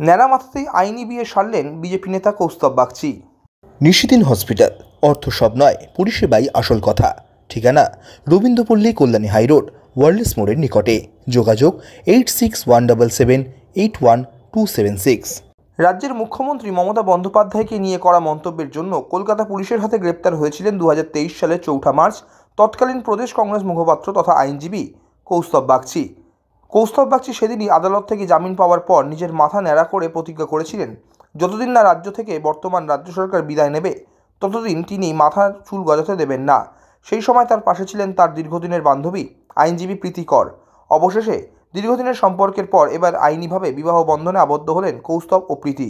ন্যাড়া মাথাতেই আইনি বিয়ে সারলেন বিজেপি নেতা কৌস্তব বাগচি। নিশিদিন হসপিটাল, অর্থ সব নয়, পরিষেবাই আসল কথা। ঠিকানা রবীন্দ্রপল্লী, কল্যাণী হাইরোড, ওয়ার্ল্ডস মোড়ের নিকটে। যোগাযোগ 8617781276। রাজ্যের মুখ্যমন্ত্রী মমতা বন্দ্যোপাধ্যায়কে নিয়ে করা মন্তব্যের জন্য কলকাতা পুলিশের হাতে গ্রেপ্তার হয়েছিলেন 2023 সালের 4 মার্চ তৎকালীন প্রদেশ কংগ্রেস মুখপাত্র তথা আইনজীবী কৌস্তব বাগচি। কৌস্তব বাগচি সেদিনই আদালত থেকে জামিন পাওয়ার পর নিজের মাথা ন্যাড়া করে প্রতিজ্ঞা করেছিলেন, যতদিন না রাজ্য থেকে বর্তমান রাজ্য সরকার বিদায় নেবে ততদিন তিনি মাথার চুল গজাতে দেবেন না। সেই সময় তার পাশে ছিলেন তার দীর্ঘদিনের বান্ধবী আইনজীবী প্রীতি কর। অবশেষে দীর্ঘদিনের সম্পর্কের পর এবার আইনিভাবে বিবাহ বন্ধনে আবদ্ধ হলেন কৌস্তব ও প্রীতি।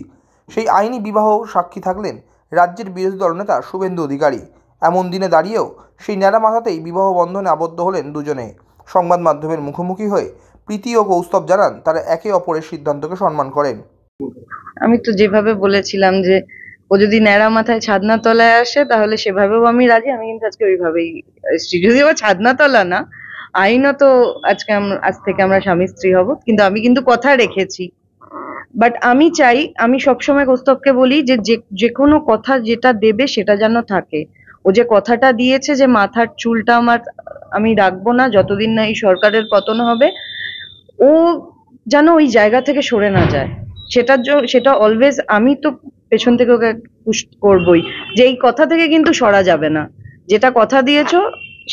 সেই আইনি বিবাহ সাক্ষী থাকলেন রাজ্যের বিরোধী দলনেতা শুভেন্দু অধিকারী। এমন দিনে দাঁড়িয়েও সেই ন্যাড়া মাথাতেই বিবাহ বন্ধনে আবদ্ধ হলেন দুজনে। সংবাদ মাধ্যমের মুখোমুখি হয়ে প্রীতি ও কৌস্তব জানান তারা একে অপরের সিদ্ধান্তকে সম্মান করেন। আমি তো যেভাবে বলেছিলাম যে ও যদি ন্যাড়া মাথায় ছাদনা তলায় আসে তাহলে সেভাবেও আমি রাজি। আমি কিন্তু আজকে ওইভাবেই এসেছি, যদিও ছাদনা তলা না, আইনত আজ থেকে আমরা স্বামী স্ত্রী হব, কিন্তু আমি কিন্তু কথা রেখেছি। বাট আমি চাই, আমি সবসময় কৌস্তবকে বলি যে যে কোনো কথা যেটা দেবে সেটা যেন থাকে। ও যে কথাটা দিয়েছে যে মাথার চুলটা আমি রাখবো না যতদিন না এই সরকারের পতন হবে, ও যেন ওই জায়গা থেকে সরে না যায়। সেটা অলওয়েজ আমি তো পেছন থেকে ওকে পুশ করবই যে এই কথা থেকে কিন্তু সরা যাবে না, যেটা কথা দিয়েছো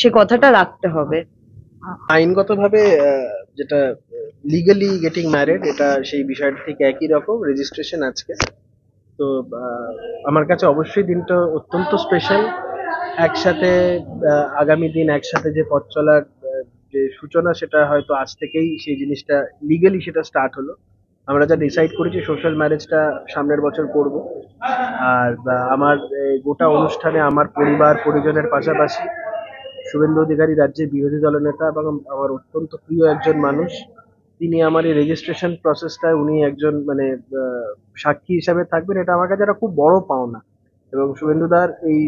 সে কথাটা রাখতে হবে। আইনগতভাবে যেটা লিগালি গেটিং ম্যারিড, এটা সেই বিষয়টা ঠিক একই রকম রেজিস্ট্রেশন আজকে। তো আমার কাছে অবশ্যই দিনটা অত্যন্ত স্পেশাল। একসাথে আগামী দিন একসাথে যে পথ চলার যে সূচনা, সেটা হয়তো আজ থেকেই সেই জিনিসটা লিগালি সেটা স্টার্ট হলো। আমরা যা ডিসাইড করেছি সোশ্যাল ম্যারেজটা সামনের বছর করব। আর আমার গোটা অনুষ্ঠানে আমার পরিবার পরিজনের পাশাপাশি শুভেন্দু অধিকারী রাজ্যের বিরোধী দলনেতা এবং আমার অত্যন্ত প্রিয় একজন মানুষ, তিনি আমার এই রেজিস্ট্রেশন প্রসেসটায় উনি একজন সাক্ষী হিসাবে থাকবেন। এটা আমার কাছে একটা খুব বড় পাওনা, এবং শুভেন্দুদার এই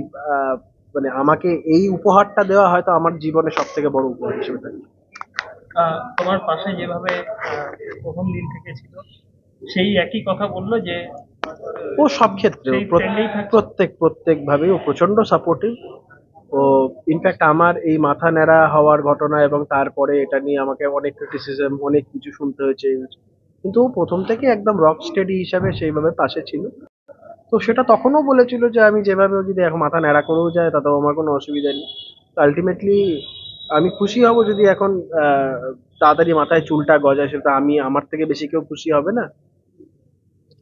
মানে আমাকে এই উপহারটা দেওয়া হয়তো আমার জীবনে সব থেকে বড় উপহার হিসেবে থাকবে। তোমার পাশে যেভাবে প্রথম দিন থেকে ছিল, সেই একই কথা বললো যে ও সব ক্ষেত্রে প্রত্যেক ভাবেই ও প্রচন্ড সাপোর্টিভ। ও ইনফ্যাক্ট আমার এই মাথা ন্যাড়া হওয়ার ঘটনা এবং তারপরে এটা নিয়ে আমাকে অনেক ক্রিটিসিজম, অনেক কিছু শুনতে হয়েছে, কিন্তু ও প্রথম থেকে একদম রক স্টেডি হিসাবে সেইভাবে পাশে ছিল। তো সেটা তখনও বলেছিল যে আমি যেভাবে যদি এখন মাথা ন্যাড়া করেও যায় তাতেও আমার কোনো অসুবিধা নেই। আলটিমেটলি আমি খুশি হব যদি এখন তাড়াতাড়ি মাথায় চুলটা গজায়, সেটা আমার থেকে বেশি কেউ খুশি হবে না।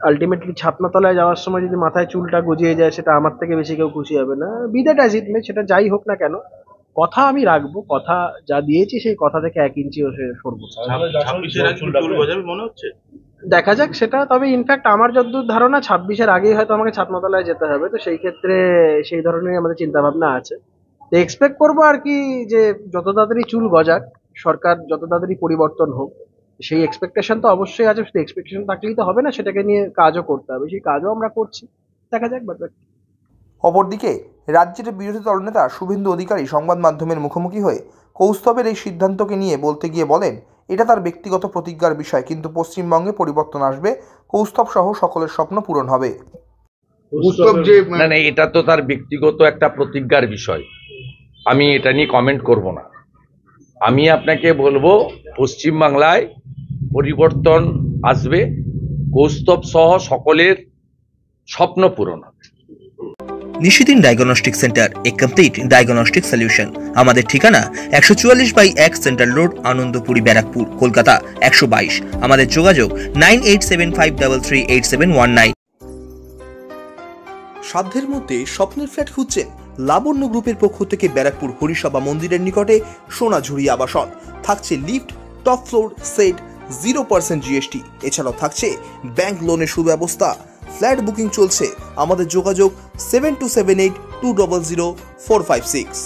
আলটিমেটলি ছাতনাতলায় যাওয়ার সময় যদি মাথায় চুলটা গজিয়ে যায়, সেটা আমার থেকে বেশি কেউ খুশি হবে না। বি দ্যাট অ্যাজ ইট মে, সেটা যাই হোক না কেন, কথা আমি রাখবো। কথা যা দিয়েছি সেই কথা থেকে 1 ইঞ্চিও সরবো। মনে হচ্ছে দেখা যাক সেটা। তবে ইনফ্যাক্ট আমার যতদূর ধারণা 26-এর আগেই হয়তো আমাকে ছাতনাতলায় যেতে হবে। তো সেই ক্ষেত্রে সেই ধরনের আমাদের চিন্তা ভাবনা আছে। তো এক্সপেক্ট করবো আর কি যে যত তাড়াতাড়ি চুল গজাক, সরকার যত তাড়াতাড়ি পরিবর্তন হোক, সেই এক্সপেকটেশন তো অবশ্যই আছে। শুধু এক্সপেকটেশন থাকলেই তো হবে না, সেটাকে নিয়ে কাজও করতে হবে। সেই কাজও আমরা করছি, দেখা যাক বাদ বাকি। অপরদিকে রাজ্যের বিরোধী দলনেতা শুভেন্দু অধিকারী সংবাদ মাধ্যমের মুখোমুখি হয়ে কৌস্তবের এই সিদ্ধান্তকে নিয়ে বলতে গিয়ে বলেন, এটা তার ব্যক্তিগত প্রতিজ্ঞার বিষয়, কিন্তু পশ্চিমবঙ্গে পরিবর্তন আসবে, কৌস্তব সহ সকলের স্বপ্ন পূরণ হবে। না, এটা তো তার ব্যক্তিগত একটা প্রতিজ্ঞার বিষয়, আমি এটা নিয়ে কমেন্ট করব না। আমি আপনাকে বলবো পশ্চিমবাংলায় পরিবর্তন আসবে, কৌস্তব সহ সকলের স্বপ্ন পূরণ হবে। নিশিদিন ডায়াগনস্টিক সেন্টার, এ কমপ্লিট ডায়াগনস্টিক সলিউশন। আমাদের ঠিকানা 144/1 সেন্ট্রাল রোড, আনন্দপুরি, ব্যারাকপুর, কলকাতা 122। আমাদের যোগাযোগ 9875338719। সাধ্যের মধ্যে স্বপ্নের ফ্ল্যাট খুঁজছেন? লাবণ্য গ্রুপের পক্ষ থেকে ব্যারাকপুর হরিসভা মন্দিরের নিকটে সোনাঝুরি আবাসন। থাকছে lift, top floor, set, 0% GST। এছাড়াও থাকছে ব্যাংক লোনের সুব্যবস্থা। ফ্ল্যাট বুকিং চলছে। আমাদের যোগাযোগ 7278200456।